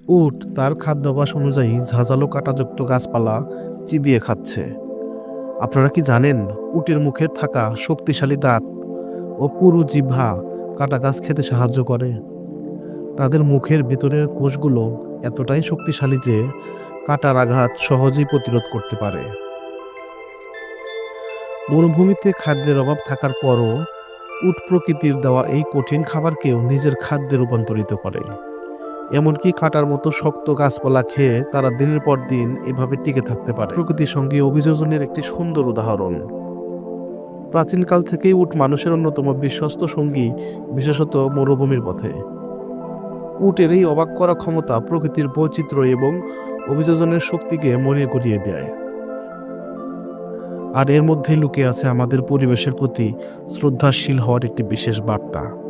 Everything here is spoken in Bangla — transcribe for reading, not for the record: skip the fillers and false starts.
উট তার খাদ্যাভ্যাস অনুযায়ী ঝাঁঝালো কাঁটাযুক্ত গাছপালা চিবিয়ে খাচ্ছে। আপনারা কি জানেন, উটের মুখে থাকা শক্তিশালী দাঁত ও পুরু জিহ্বা কাটা গাছ খেতে সাহায্য করে। তাদের মুখের ভেতরের কোষগুলো এতটাই শক্তিশালী যে কাঁটার আঘাত সহজেই প্রতিরোধ করতে পারে। মরুভূমিতে খাদ্যের অভাব থাকার পরও উট প্রকৃতির দেওয়া এই কঠিন খাবারকেও নিজের খাদ্যে রূপান্তরিত করে। এমনকি কাঁটার মতো শক্ত গাছপালা খেয়ে তারা দিনের পর দিন এভাবে টিকে থাকতে পারে। প্রকৃতির সঙ্গে অভিযোজনের একটি সুন্দর উদাহরণ। প্রাচীনকাল থেকেই উট মানুষের অন্যতম বিশ্বস্ত সঙ্গী, বিশেষত মরুভূমির পথে। উটের এই অবাক করা ক্ষমতা প্রকৃতির বৈচিত্র্য এবং অভিযোজনের শক্তিকে মনে করিয়ে দেয়। আর এর মধ্যেই লুকিয়ে আছে আমাদের পরিবেশের প্রতি শ্রদ্ধাশীল হওয়ার একটি বিশেষ বার্তা।